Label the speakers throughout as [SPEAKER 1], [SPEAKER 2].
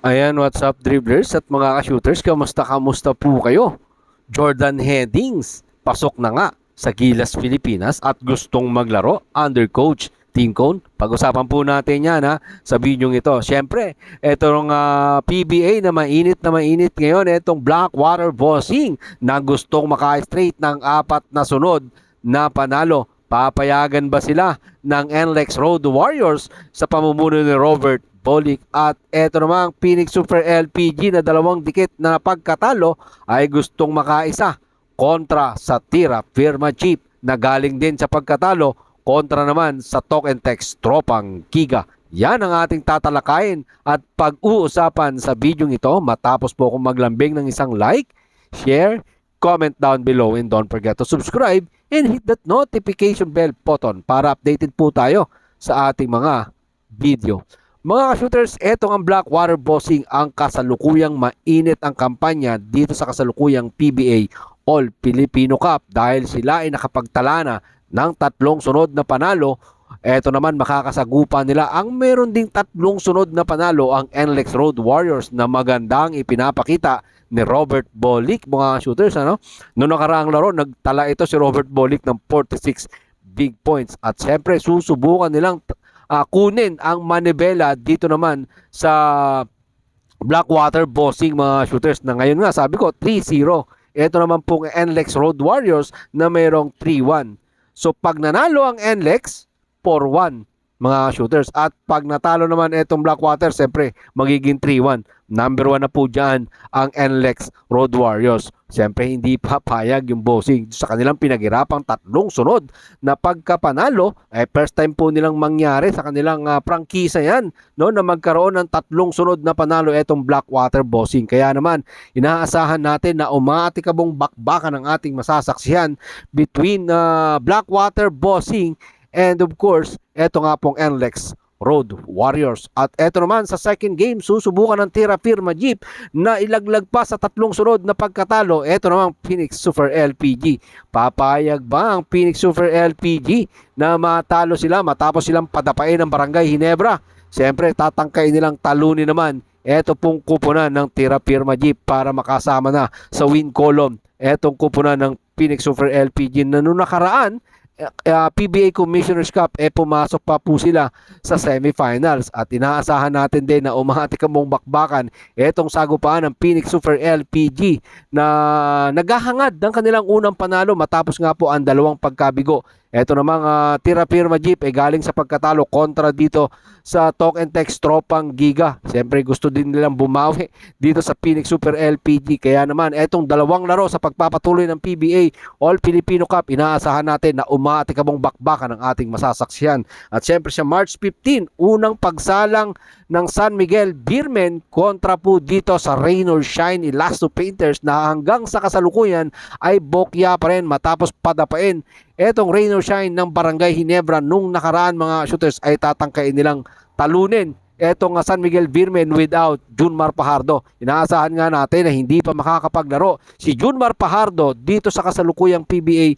[SPEAKER 1] Ayan, what's up dribblers at mga ka-shooters, kamusta po kayo? Jordan Headings, pasok na nga sa Gilas Pilipinas at gustong maglaro under coach Team Cone. Pag-usapan po natin yan sa video ito. Siyempre, itong PBA na mainit ngayon, itong Blackwater Bossing na gustong maka-straight ng 4 na sunod na panalo. Papayagan ba sila ng NLEX Road Warriors sa pamumuno ni Robert Bolick? At eto namang Phoenix Super LPG na dalawang dikit na pagkatalo ay gustong makaisa kontra sa Tira Firma Jeep na galing din sa pagkatalo kontra naman sa Talk and Text Tropang Giga. Yan ang ating tatalakayin at pag-uusapan sa video ito matapos po akong maglambing ng isang like, share, comment down below, and don't forget to subscribe and hit that notification bell button para updated po tayo sa ating mga video. Mga shooters, etong ang Blackwater Bossing ang kasalukuyang mainit ang kampanya dito sa kasalukuyang PBA All Filipino Cup dahil sila ay nakapagtala na ng 3 sunod na panalo. Eto naman makakasagupa nila ang meron ding 3 sunod na panalo ang NLEX Road Warriors na magandang ipinapakita ni Robert Bolick, mga shooters. Noong nakaraang laro, nagtala ito si Robert Bolick ng 46 big points. At syempre, susubukan nilang kunin ang manibela dito naman sa Blackwater Bossing, mga shooters, na ngayon nga sabi ko 3-0. Ito naman pong NLEX Road Warriors na mayroong 3-1. So pag nanalo ang NLEX, 4-1, mga shooters. At pag natalo naman itong Blackwater, siyempre magiging 3-1. Number 1 na po dyan ang NLEX Road Warriors. Siyempre hindi papayag yung Bossing sa kanilang pinaghirapang 3 sunod na pagkapanalo. First time po nilang mangyari sa kanilang prangkisa yan, no, na magkaroon ng 3 sunod na panalo itong Blackwater Bossing. Kaya naman inaasahan natin na umatikabong bakbakan ng ating masasaksihan between Blackwater Bossing and of course, eto nga pong NLEX Road Warriors. At eto naman sa second game, susubukan ng Tira Firma Jeep na ilaglag pa sa 3 sunod na pagkatalo. Eto naman Phoenix Super LPG. Papayag ba ang Phoenix Super LPG na matalo sila matapos silang padapain ng Barangay Ginebra? Siyempre, tatangkay nilang talunin naman eto pong kupunan ng Tira Firma Jeep para makasama na sa win column. Etong kupunan ng Phoenix Super LPG na noong nakaraan, PBA Commissioner's Cup, pumasok pa po sila sa semifinals at inaasahan natin din na umatikamong bakbakan etong sagupaan ng Phoenix Super LPG na naghahangad ng kanilang unang panalo matapos nga po ang 2 pagkabigo. Eto namang Tira Firma Jeep galing sa pagkatalo kontra dito sa Talk and Text Tropang Giga. Siyempre gusto din nilang bumawi dito sa Phoenix Super LPG. Kaya naman etong 2 laro sa pagpapatuloy ng PBA All Filipino Cup, inaasahan natin na umatikabong bakbakan ng ating masasaksihan. At siyempre sa March 15, unang pagsalang ng San Miguel Beermen kontra po dito sa Rain or Shine Elasto Painters na hanggang sa kasalukuyan ay bokya pa rin matapos padapain etong Rain or Shine ng Barangay Ginebra nung nakaraan, mga shooters, ay tatangkain nilang talunin etong San Miguel Beermen without Junmar Pajardo. Inaasahan nga natin na hindi pa makakapaglaro si Junmar Pajardo dito sa kasalukuyang PBA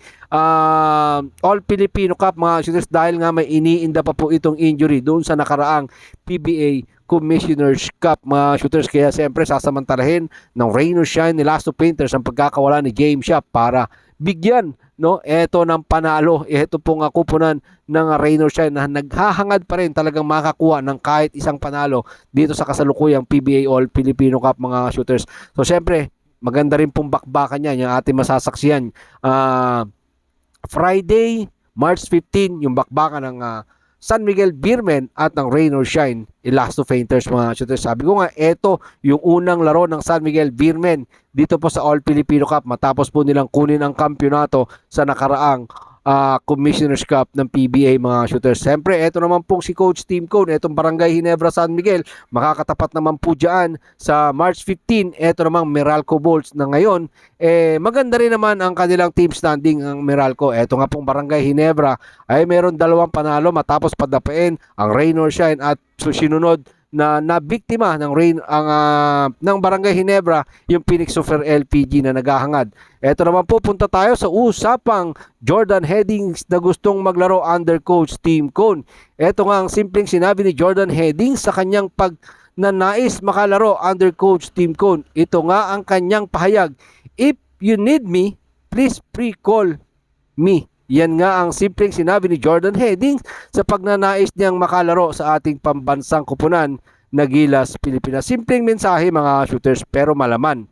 [SPEAKER 1] All Filipino Cup, mga shooters, dahil nga may iniinda pa po itong injury doon sa nakaraang PBA Commissioner's Cup, mga shooters. Kaya siyempre sasamantalahin ng Rain or Shine Elasto Painters ang pagkakawala ni James Shop para bigyan eto ng panalo, ito pong kupunan ng Rain or Shine na naghahangad pa rin talagang makakuha ng kahit isang panalo dito sa kasalukuyang PBA All Filipino Cup, mga shooters. So siyempre maganda rin pong bakbakan niya yung ating masasaksihan. Friday, March 15, yung bakbakan ng San Miguel Beermen at ng Rain or Shine Elasto Painters, mga shooters. Sabi ko nga, ito yung unang laro ng San Miguel Beermen dito po sa All Filipino Cup matapos po nilang kunin ang kampyonato sa nakaraang Commissioner's Cup ng PBA, mga shooters. Siyempre, ito naman pong si Coach Team Cone, itong Barangay Ginebra San Miguel, makakatapat naman po dyan sa March 15. Ito namang Meralco Bolts na ngayon, maganda rin naman ang kanilang team standing, ang Meralco. Ito nga pong Barangay Ginebra ay meron 2 panalo matapos padapain ang Rain or Shine at sinunod na nabiktima ng ng Barangay Ginebra yung Phoenix Super LPG na naghahangad. Eto naman po, punta tayo sa usapang Jordan Headings na gustong maglaro under coach Team Cone. Eto nga ang simpleng sinabi ni Jordan Headings sa kanyang na nais makalaro under Coach Tim Cone. Ito nga ang kanyang pahayag. If you need me, please pre-call me. Yan nga ang simpleng sinabi ni Jordan Heddings sa pagnanais niyang makalaro sa ating pambansang kupunan na Gilas Pilipinas. Simpleng mensahe mga shooters pero malaman.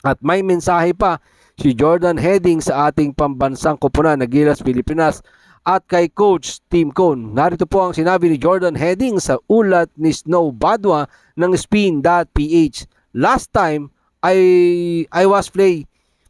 [SPEAKER 1] At may mensahe pa si Jordan Heddings sa ating pambansang kupunan na Gilas Pilipinas at kay Coach Tim Cone. Narito po ang sinabi ni Jordan Heddings sa ulat ni Snow Badwa ng Spin.ph. Last time I was play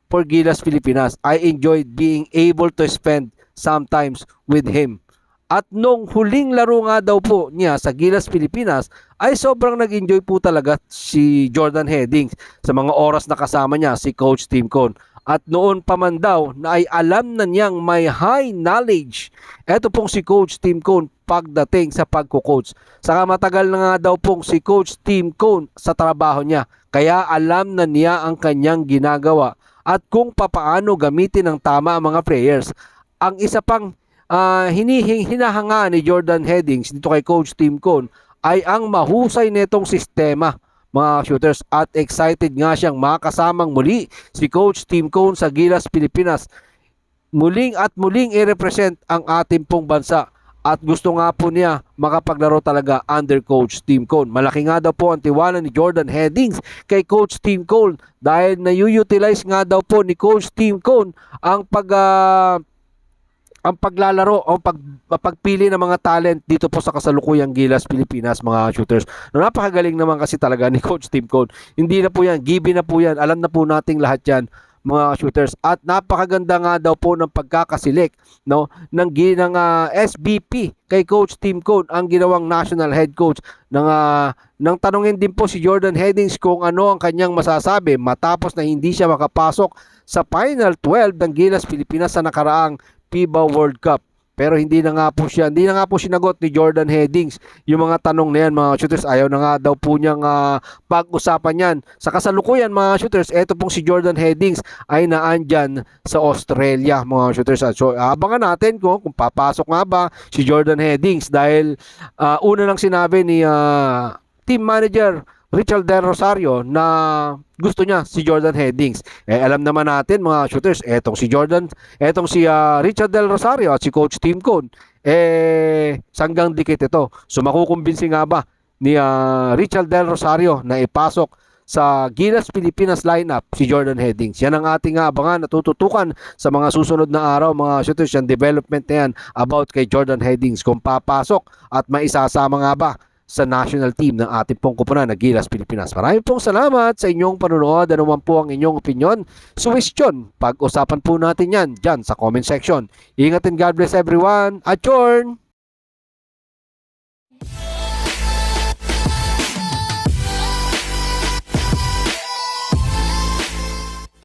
[SPEAKER 1] for Gilas Pilipinas, I enjoyed being able to spend sometimes with him. At nung huling laro nga daw po niya sa Gilas Pilipinas, ay sobrang nag-enjoy po talaga si Jordan Heddings sa mga oras na kasama niya si Coach Tim Cone. At noon pa man daw na ay alam na niyang may high knowledge. Ito pong si Coach Tim Cone pagdating sa pagko-coach. Saka matagal na nga daw pong si Coach Tim Cone sa trabaho niya. Kaya alam na niya ang kanyang ginagawa at kung papaano gamitin ng tama ang mga players. Ang isa pang hinahanga ni Jordan Heddings dito kay Coach Tim Cone ay ang mahusay netong sistema mga shooters at excited nga siyang makasamang muli si Coach Tim Cone sa Gilas Pilipinas. Muling at muling i-represent ang ating pong bansa at gusto nga po niya makapaglaro talaga under Coach Tim Cone. Malaki nga daw po ang tiwala ni Jordan Heddings kay Coach Tim Cone dahil na-utilize nga daw po ni Coach Tim Cone ang paglalaro o pagpili ng mga talent dito po sa kasalukuyang Gilas Pilipinas mga shooters. Napakagaling naman kasi talaga ni Coach Tim Cone. Hindi na po yan, given na po yan. Alam na po nating lahat yan mga shooters. At napakaganda nga daw po ng pagkakasilik ng SBP kay Coach Tim Cone, ang ginawang national head coach. Nang tanungin din po si Jordan Heddings kung ano ang kanyang masasabi matapos na hindi siya makapasok sa Final 12 ng Gilas Pilipinas sa nakaraang FIBA World Cup. Pero hindi na nga po sinagot ni Jordan Heddings yung mga tanong na yan mga shooters. Ayaw na nga daw po niyang pag-usapan yan. Sa kasalukuyan mga shooters, eto pong si Jordan Heddings ay naandyan sa Australia mga shooters. So abangan natin kung papasok nga ba si Jordan Heddings dahil una lang sinabi ni team manager Richard Del Rosario na gusto niya si Jordan Heddings. Alam naman natin mga shooters, etong si Richard Del Rosario at si Coach Tim Cone, sanggang dikit ito. So makukumbinsi nga ba ni Richard Del Rosario na ipasok sa Gilas Pilipinas lineup si Jordan Heddings? Yan ang ating abangan, natututukan sa mga susunod na araw mga shooters, yung development na yan about kay Jordan Heddings kung papasok at maisasama nga ba sa national team ng ating pong kupunan na Gilas Pilipinas. Maraming pong salamat sa inyong panunood. Ano man po ang inyong opinion, suwestyon, pag-usapan po natin yan dyan sa comment section. Ingat and God bless everyone. Adjourn!